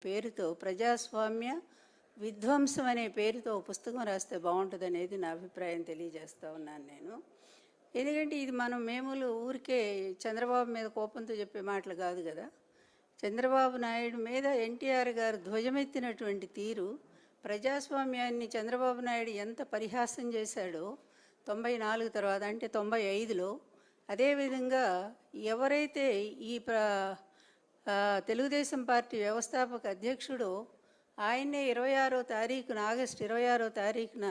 పేరుతో ప్రజాస్వామ్య విధ్వంసం అనే పేరుతో పుస్తకం రాస్తే బాగుంటుందనేది నా అభిప్రాయం తెలియజేస్తూ ఉన్నాను నేను. ఎందుకంటే ఇది మనం మేములు ఊరికే చంద్రబాబు మీద కోపంతో చెప్పే మాటలు కాదు కదా. చంద్రబాబు నాయుడు మీద ఎన్టీఆర్ గారు ధ్వజమెత్తినటువంటి తీరు, ప్రజాస్వామ్యాన్ని చంద్రబాబు నాయుడు ఎంత పరిహాసం చేశాడో 94 తర్వాత, అంటే 95లో, అదేవిధంగా ఎవరైతే ఈ తెలుగుదేశం పార్టీ వ్యవస్థాపక అధ్యక్షుడు ఆయన్నే 26వ తారీఖున, ఆగస్టు 26వ తారీఖున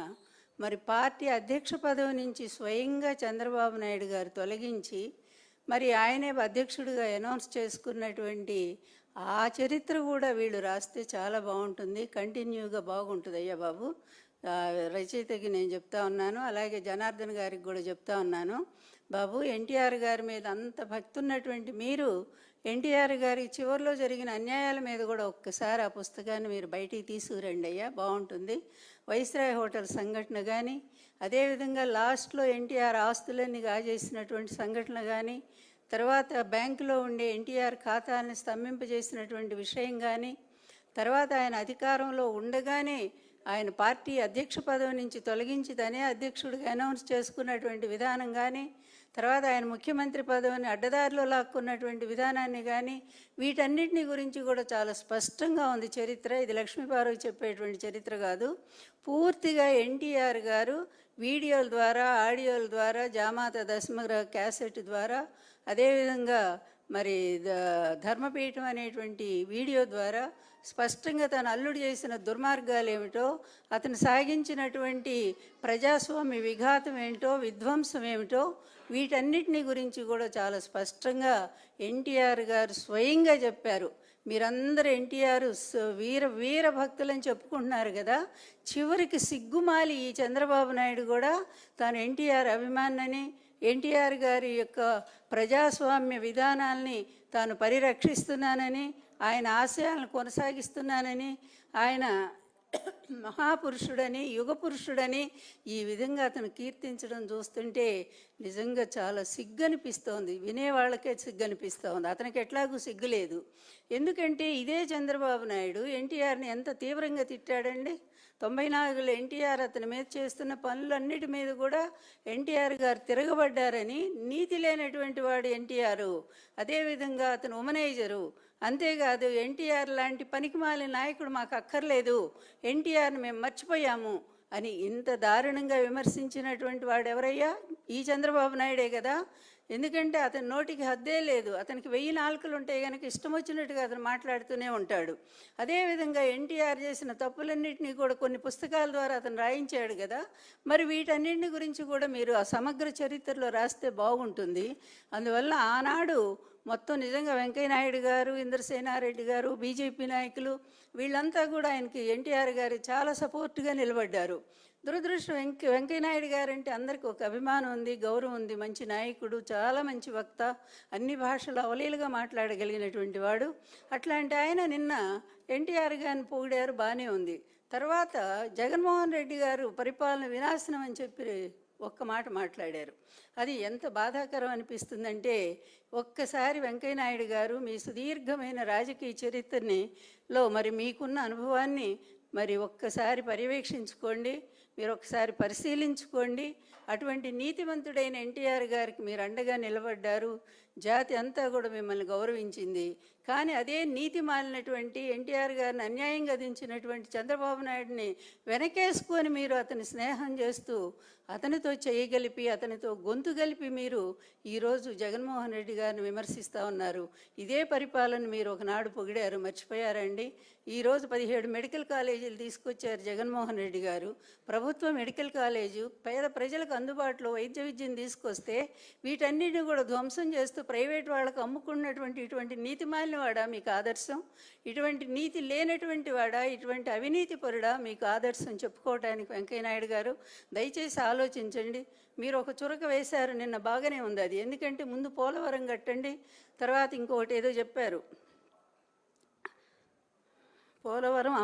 మరి పార్టీ అధ్యక్ష పదవి నుంచి స్వయంగా చంద్రబాబు నాయుడు గారు తొలగించి మరి ఆయనే అధ్యక్షుడిగా అనౌన్స్ చేసుకున్నటువంటి ఆ చరిత్ర కూడా వీళ్ళు రాస్తే చాలా బాగుంటుంది, కంటిన్యూగా బాగుంటుంది. అయ్యా బాబు, రచయితకి నేను చెప్తా ఉన్నాను, అలాగే జనార్దన్ గారికి కూడా చెప్తా ఉన్నాను. బాబు, ఎన్టీఆర్ గారి మీద అంత భక్తి ఉన్నటువంటి మీరు ఎన్టీఆర్ గారి చివరిలో జరిగిన అన్యాయాల మీద కూడా ఒక్కసారి ఆ పుస్తకాన్ని మీరు బయటికి తీసుకురండి అయ్యా, బాగుంటుంది. వైస్రాయ్ హోటల్ సంఘటన కానీ, అదేవిధంగా లాస్ట్లో ఎన్టీఆర్ ఆస్తులన్నీ కాజేసినటువంటి సంఘటన కానీ, తర్వాత బ్యాంకులో ఉండే ఎన్టీఆర్ ఖాతాలను స్తంభింపజేసినటువంటి విషయం కానీ, తర్వాత ఆయన అధికారంలో ఉండగానే ఆయన పార్టీ అధ్యక్ష పదవి నుంచి తొలగించి తనే అధ్యక్షుడిగా అనౌన్స్ చేసుకున్నటువంటి విధానం కానీ, తర్వాత ఆయన ముఖ్యమంత్రి పదవిని అడ్డదారిలో లాక్కున్నటువంటి విధానాన్ని కానీ, వీటన్నిటిని గురించి కూడా చాలా స్పష్టంగా ఉంది చరిత్ర. ఇది లక్ష్మీపార్వతి చెప్పేటువంటి చరిత్ర కాదు. పూర్తిగా ఎన్టీఆర్ గారు వీడియోల ద్వారా, ఆడియోల ద్వారా, జామాత దశమగ్రహ క్యాసెట్ ద్వారా, అదేవిధంగా మరి ధర్మపీఠం అనేటువంటి వీడియో ద్వారా స్పష్టంగా తను అల్లుడు చేసిన దుర్మార్గాలు ఏమిటో, అతను సాగించినటువంటి ప్రజాస్వామ్య విఘాతం ఏమిటో, విధ్వంసం ఏమిటో, వీటన్నిటిని గురించి కూడా చాలా స్పష్టంగా ఎన్టీఆర్ గారు స్వయంగా చెప్పారు. మీరందరూ ఎన్టీఆర్ వీర భక్తులని చెప్పుకుంటున్నారు కదా, చివరికి సిగ్గుమాలి ఈ చంద్రబాబు నాయుడు కూడా తాను ఎన్టీఆర్ అభిమానని, ఎన్టీఆర్ గారి యొక్క ప్రజాస్వామ్య విధానాల్ని తాను పరిరక్షిస్తున్నానని, ఆయన ఆశయాలను కొనసాగిస్తున్నానని, ఆయన మహాపురుషుడని, యుగ పురుషుడని ఈ విధంగా అతను కీర్తించడం చూస్తుంటే నిజంగా చాలా సిగ్గు అనిపిస్తోంది. వినేవాళ్ళకే సిగ్గు అనిపిస్తోంది. అతనికి ఎట్లాగూ సిగ్గు లేదు. ఎందుకంటే ఇదే చంద్రబాబు నాయుడు ఎన్టీఆర్ని ఎంత తీవ్రంగా తిట్టాడండి. 94లో ఎన్టీఆర్ అతని మీద చేస్తున్న పనులన్నిటి మీద కూడా ఎన్టీఆర్ గారు తిరగబడ్డారని, నీతి లేనటువంటి వాడు ఎన్టీఆర్, అదేవిధంగా అతను ఉమనైజరు, అంతేకాదు ఎన్టీఆర్ లాంటి పనికిమాలిన నాయకుడు మాకు అక్కర్లేదు, ఎన్టీఆర్ని మేము మర్చిపోయాము అని ఇంత దారుణంగా విమర్శించినటువంటి వాడు ఎవరయ్యా? ఈ చంద్రబాబు నాయుడే కదా. ఎందుకంటే అతని నోటికి హద్దే లేదు. అతనికి 1000 నాలుకలు ఉంటే కనుక ఇష్టం వచ్చినట్టుగా అతను మాట్లాడుతూనే ఉంటాడు. అదేవిధంగా ఎన్టీఆర్ చేసిన తప్పులన్నింటినీ కూడా కొన్ని పుస్తకాల ద్వారా అతను రాయించాడు కదా. మరి వీటన్నింటి గురించి కూడా మీరు ఆ సమగ్ర చరిత్రలో రాస్తే బాగుంటుంది. అందువల్ల ఆనాడు మొత్తం నిజంగా వెంకయ్యనాయుడు గారు, ఇంద్రసేనారెడ్డి గారు, బీజేపీ నాయకులు వీళ్ళంతా కూడా ఆయనకి, ఎన్టీఆర్ గారు చాలా సపోర్ట్గా నిలబడ్డారు. దురదృష్టం వెంకయ్యనాయుడు గారు అంటే అందరికీ ఒక అభిమానం ఉంది, గౌరవం ఉంది, మంచి నాయకుడు, చాలా మంచి వక్త, అన్ని భాషలు అవలీలుగా మాట్లాడగలిగినటువంటి వాడు. అట్లాంటి ఆయన నిన్న ఎన్టీఆర్ గారిని పొగిడారు, బాగానే ఉంది. తర్వాత జగన్మోహన్ రెడ్డి గారు పరిపాలన వినాశనం అని చెప్పి ఒక్క మాట మాట్లాడారు. అది ఎంత బాధాకరం అనిపిస్తుందంటే, ఒక్కసారి వెంకయ్యనాయుడు గారు మీ సుదీర్ఘమైన రాజకీయ చరిత్రలో మరి మీకున్న అనుభవాన్ని మరి ఒక్కసారి పర్యవేక్షించుకోండి, మీరు ఒకసారి పరిశీలించుకోండి. అటువంటి నీతివంతుడైన ఎన్టీఆర్ గారికి మీరు అండగా నిలబడ్డారు, జాతి అంతా కూడా మిమ్మల్ని గౌరవించింది. కానీ అదే నీతి మాలినటువంటి ఎన్టీఆర్ గారిని అన్యాయంగా దించినటువంటి చంద్రబాబు నాయుడిని వెనకేసుకొని మీరు అతని స్నేహం చేస్తూ అతనితో చేయగలిపి, అతనితో గొంతు కలిపి మీరు ఈరోజు జగన్మోహన్ రెడ్డి గారిని విమర్శిస్తూ ఉన్నారు. ఇదే పరిపాలన మీరు ఒకనాడు పొగిడారు, మర్చిపోయారండి. ఈరోజు 17 మెడికల్ కాలేజీలు తీసుకొచ్చారు జగన్మోహన్ రెడ్డి గారు. ప్రభుత్వ మెడికల్ కాలేజు పేద ప్రజలకు అందుబాటులో వైద్య విద్యను తీసుకొస్తే వీటన్నిటిని కూడా ధ్వంసం చేస్తూ ప్రైవేట్ వాళ్ళకు అమ్ముకున్నటువంటి ఇటువంటి నీతి మాలిన వాడా మీకు ఆదర్శం? ఇటువంటి నీతి లేనటువంటి వాడా, ఇటువంటి అవినీతి పరుడా మీకు ఆదర్శం చెప్పుకోవడానికి? వెంకయ్యనాయుడు గారు దయచేసి ఆలోచించండి. మీరు ఒక చురక వేశారు నిన్న, బాగానే ఉంది అది. ఎందుకంటే ముందు పోలవరం కట్టండి, తర్వాత ఇంకొకటి ఏదో చెప్పారు, పోలవరం,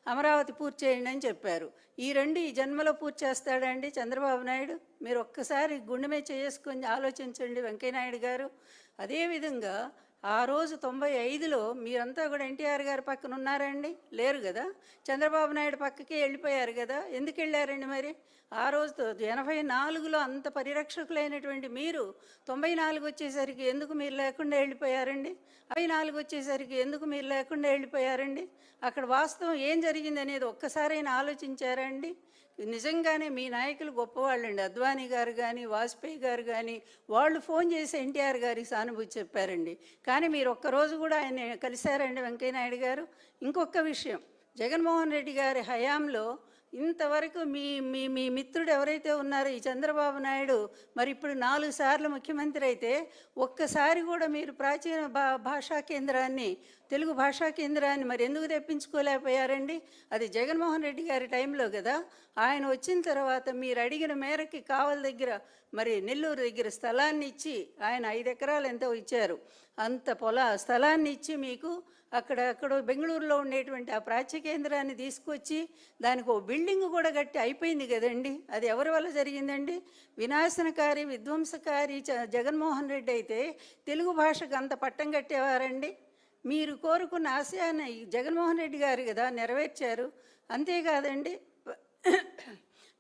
అమరావతి పూర్తి చేయండి అని చెప్పారు. ఈ రెండు ఈ జన్మలో పూర్తి చేస్తాడండి చంద్రబాబు నాయుడు? మీరు ఒక్కసారి గుండె మీద చేసుకొని ఆలోచించండి వెంకయ్యనాయుడు గారు. అదేవిధంగా ఆ రోజు 95లో మీరంతా కూడా ఎన్టీఆర్ గారి పక్కన ఉన్నారండి? లేరు కదా. చంద్రబాబు నాయుడు పక్కకే వెళ్ళిపోయారు కదా. ఎందుకు వెళ్ళారండి మరి? ఆ రోజుతో 84లో అంత పరిరక్షకులైనటువంటి మీరు 94 వచ్చేసరికి ఎందుకు మీరు లేకుండా వెళ్ళిపోయారండి? 54 వచ్చేసరికి ఎందుకు మీరు లేకుండా వెళ్ళిపోయారండి? అక్కడ వాస్తవం ఏం జరిగింది అనేది ఒక్కసారైనా ఆలోచించారా అండి? నిజంగానే మీ నాయకులు గొప్పవాళ్ళండి. అద్వానీ గారు కానీ, వాజ్పేయి గారు కానీ, వాళ్ళు ఫోన్ చేసి ఎన్టీఆర్ గారికి సానుభూతి చెప్పారండి. కానీ మీరు ఒక్కరోజు కూడా ఆయన కలిశారండి వెంకయ్యనాయుడు గారు? ఇంకొక విషయం, జగన్మోహన్ రెడ్డి గారి హయాంలో ఇంతవరకు మీ మీ మీ మిత్రుడు ఎవరైతే ఉన్నారో ఈ చంద్రబాబు నాయుడు, మరి ఇప్పుడు 4 సార్లు ముఖ్యమంత్రి అయితే ఒక్కసారి కూడా మీరు ప్రాచీన భాషా కేంద్రాన్ని, తెలుగు భాషా కేంద్రాన్ని మరి ఎందుకు తెప్పించుకోలేకపోయారండి? అది జగన్మోహన్ రెడ్డి గారి టైంలో కదా. ఆయన వచ్చిన తర్వాత మీరు అడిగిన మేరకి కావలి దగ్గర, మరి నెల్లూరు దగ్గర స్థలాన్ని ఇచ్చి, ఆయన 5 ఎకరాలు ఎంతో ఇచ్చారు. అంత స్థలాన్ని ఇచ్చి మీకు అక్కడ బెంగళూరులో ఉండేటువంటి ఆ ప్రాచ్య కేంద్రాన్ని తీసుకొచ్చి దానికి ఒక బిల్డింగ్ కూడా కట్టి అయిపోయింది కదండి. అది ఎవరి వల్ల జరిగిందండి? వినాశనకారి, విధ్వంసకారి జగన్మోహన్ రెడ్డి అయితే తెలుగు భాషకు అంత పట్టం కట్టేవారండి? మీరు కోరుకున్న ఆశయాన్ని జగన్మోహన్ రెడ్డి గారు కదా నెరవేర్చారు. అంతేకాదండి,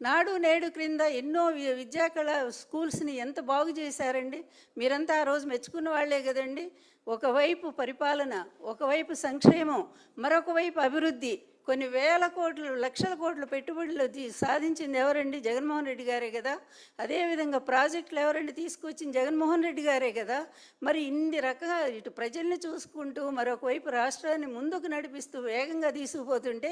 నాడు నేడు క్రింద ఎన్నో విద్యాకళ స్కూల్స్ని ఎంత బాగు చేశారండి. మీరంతా ఆ రోజు మెచ్చుకున్న వాళ్లే కదండి. ఒకవైపు పరిపాలన, ఒకవైపు సంక్షేమం, మరొక వైపు అభివృద్ధి. కొన్ని వేల కోట్లు, లక్షల కోట్ల పెట్టుబడులు సాధించింది ఎవరండి? జగన్మోహన్ రెడ్డి గారే కదా. అదేవిధంగా ప్రాజెక్టులు ఎవరండి తీసుకొచ్చింది? జగన్మోహన్ రెడ్డి గారే కదా. మరి ఇన్ని రకంగా ఇటు ప్రజల్ని చూసుకుంటూ మరొక వైపు రాష్ట్రాన్ని ముందుకు నడిపిస్తూ వేగంగా తీసుకుపోతుంటే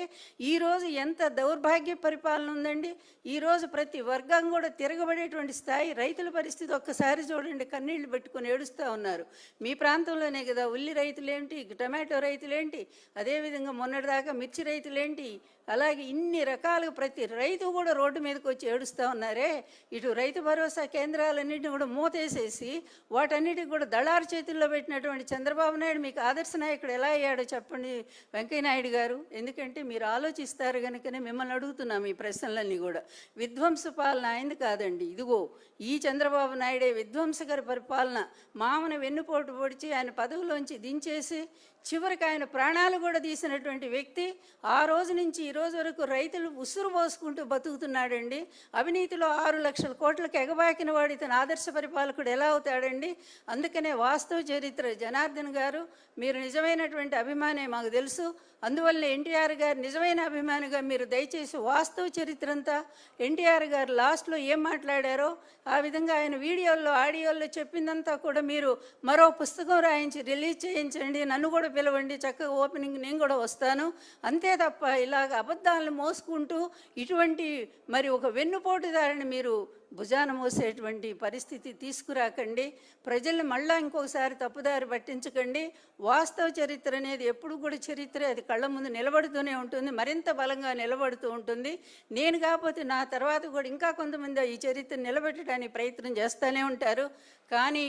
ఈరోజు ఎంత దౌర్భాగ్య పరిపాలన ఉందండి. ఈరోజు ప్రతి వర్గం కూడా తిరగబడేటువంటి స్థాయి. రైతుల పరిస్థితి ఒక్కసారి చూడండి, కన్నీళ్లు పెట్టుకుని ఏడుస్తూ ఉన్నారు. మీ ప్రాంతంలోనే కదా. ఉల్లి రైతులేంటి, టమాటో రైతులేంటి, అదేవిధంగా మొన్నటిదాకా మిర్చి రైతులేంటి, అలాగే ఇన్ని రకాలుగా ప్రతి రైతు కూడా రోడ్డు మీదకి వచ్చి ఏడుస్తూ ఉన్నారే. ఇటు రైతు భరోసా కేంద్రాలన్నింటినీ కూడా మూతేసేసి వాటన్నిటికి కూడా దళారు చేతుల్లో పెట్టినటువంటి చంద్రబాబు నాయుడు మీకు ఆదర్శ నాయకుడు ఎలా అయ్యాడో చెప్పండి వెంకయ్యనాయుడు గారు. ఎందుకంటే మీరు ఆలోచిస్తారు కనుకనే మిమ్మల్ని అడుగుతున్నాం ఈ ప్రశ్నలన్నీ కూడా. విధ్వంస పాలన అయింది కాదండి. ఇదిగో ఈ చంద్రబాబు నాయుడే విధ్వంసకర పరిపాలన. మామను వెన్నుపోటు పొడిచి ఆయన పదవిలోంచి దించేసి చివరికి ఆయన ప్రాణాలు కూడా తీసినటువంటి వ్యక్తి ఆ రోజు నుంచి ఈ రోజు వరకు రైతులు ఉసురు పోసుకుంటూ బతుకుతున్నాడండి. అవినీతిలో 6 లక్షల కోట్లకు ఎగబాకిన వాడు ఇతను ఆదర్శ పరిపాలకుడు ఎలా అవుతాడండి? అందుకనే వాస్తవ చరిత్ర జనార్దన్ గారు, మీరు నిజమైనటువంటి అభిమానే మాకు తెలుసు. అందువల్ల ఎన్టీఆర్ గారు నిజమైన అభిమానిగా మీరు దయచేసి వాస్తవ చరిత్ర అంతా, ఎన్టీఆర్ గారు లాస్ట్లో ఏం మాట్లాడారో ఆ విధంగా ఆయన వీడియోల్లో, ఆడియోల్లో చెప్పిందంతా కూడా మీరు మరో పుస్తకం రాయించి రిలీజ్ చేయించండి. నన్ను కూడా పిలవండి, చక్కగా ఓపెనింగ్ నేను కూడా వస్తాను. అంతే తప్ప ఇలాగ అబద్ధాలను మోసుకుంటూ ఇటువంటి మరి ఒక వెన్నుపోటుదారిని మీరు భుజాన మోసేటువంటి పరిస్థితి తీసుకురాకండి. ప్రజల్ని మళ్ళా ఇంకొకసారి తప్పుదారి పట్టించకండి. వాస్తవ చరిత్ర అనేది ఎప్పుడు కూడా చరిత్ర, అది కళ్ళ ముందు నిలబడుతూనే ఉంటుంది, మరింత బలంగా నిలబడుతూ ఉంటుంది. నేను కాకపోతే నా తర్వాత కూడా ఇంకా కొంతమంది ఈ చరిత్ర నిలబెట్టడానికి ప్రయత్నం చేస్తూనే ఉంటారు. కానీ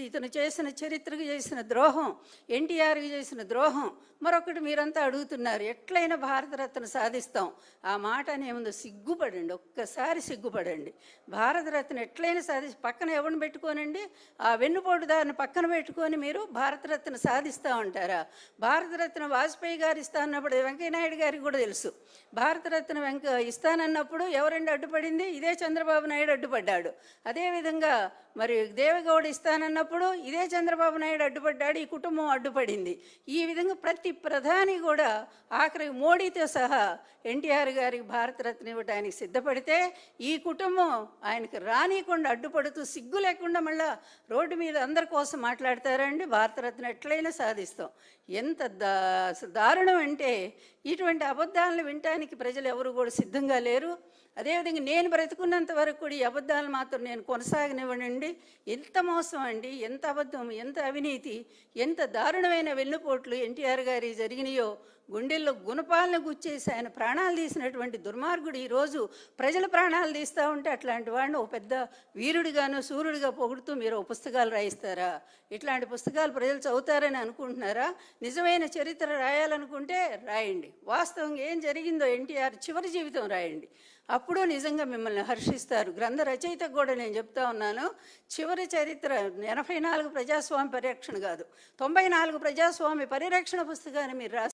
ఇతను చేసిన చరిత్రకు చేసిన ద్రోహం, ఎన్టీఆర్కి చేసిన ద్రోహం మరొకటి మీరంతా అడుగుతున్నారు, ఎట్లయినా భారతరత్న సాధిస్తాం. ఆ మాట అనేముందో సిగ్గుపడండి, ఒక్కసారి సిగ్గుపడండి. భారతరత్న ఎట్లయినా పక్కన ఎవరిని పెట్టుకోనండి, ఆ వెన్నుపోటుదారిని పక్కన పెట్టుకొని మీరు భారతరత్న సాధిస్తూ ఉంటారా? భారతరత్న వాజ్పేయి గారు ఇస్తానన్నప్పుడు వెంకయ్యనాయుడు గారికి కూడా తెలుసు. భారతరత్న ఇస్తానన్నప్పుడు ఎవరండి అడ్డుపడింది? ఇదే చంద్రబాబు నాయుడు అడ్డుపడ్డాడు. అదేవిధంగా మరి దేవగౌడ ఇస్తానన్నప్పుడు ఇదే చంద్రబాబు నాయుడు అడ్డుపడ్డాడు, ఈ కుటుంబం అడ్డుపడింది. ఈ విధంగా ప్రతి ప్రధాని కూడా ఆఖరికి మోడీతో సహా ఎన్టీఆర్ గారికి భారతరత్న ఇవ్వడానికి సిద్ధపడితే ఈ కుటుంబం ఆయనకి రానియకుండా అడ్డుపడుతూ సిగ్గు లేకుండా మళ్ళా రోడ్డు మీద అందరి కోసం మాట్లాడతారండి. భారతరత్న ఎట్లయినా సాధిస్తాం. ఎంత దారుణం అంటే ఇటువంటి అబద్ధాలను వినటానికి ప్రజలు ఎవరు కూడా సిద్ధంగా లేరు. అదేవిధంగా నేను బ్రతుకున్నంత వరకు కూడా ఈ అబద్ధాలు మాత్రం నేను కొనసాగనివ్వనండి. ఎంత మోసం అండి, ఎంత అబద్ధం, ఎంత అవినీతి, ఎంత దారుణమైన వెన్నుపోట్లు ఎన్టీఆర్ గారి జరిగినాయో గుండెల్లో గుణపాలను గుచ్చేసి ఆయన ప్రాణాలు తీసినటువంటి దుర్మార్గుడు ఈరోజు ప్రజల ప్రాణాలు తీస్తూ ఉంటే అట్లాంటి వాడిని ఒక పెద్ద వీరుడిగాను సూర్యుడిగా పొగుడుతూ మీరు ఒక పుస్తకాలు రాయిస్తారా? ఇట్లాంటి పుస్తకాలు ప్రజలు చదువుతారని అనుకుంటున్నారా? నిజమైన చరిత్ర రాయాలనుకుంటే రాయండి. వాస్తవంగా ఏం జరిగిందో ఎన్టీఆర్ చివరి జీవితం రాయండి. అప్పుడు నిజంగా మిమ్మల్ని హర్షిస్తారు. గ్రంథ రచయితకు కూడా నేను చెప్తా ఉన్నాను, చివరి చరిత్ర 84 ప్రజాస్వామ్య పరిరక్షణ కాదు, 94 ప్రజాస్వామ్య పరిరక్షణ పుస్తకాన్ని మీరు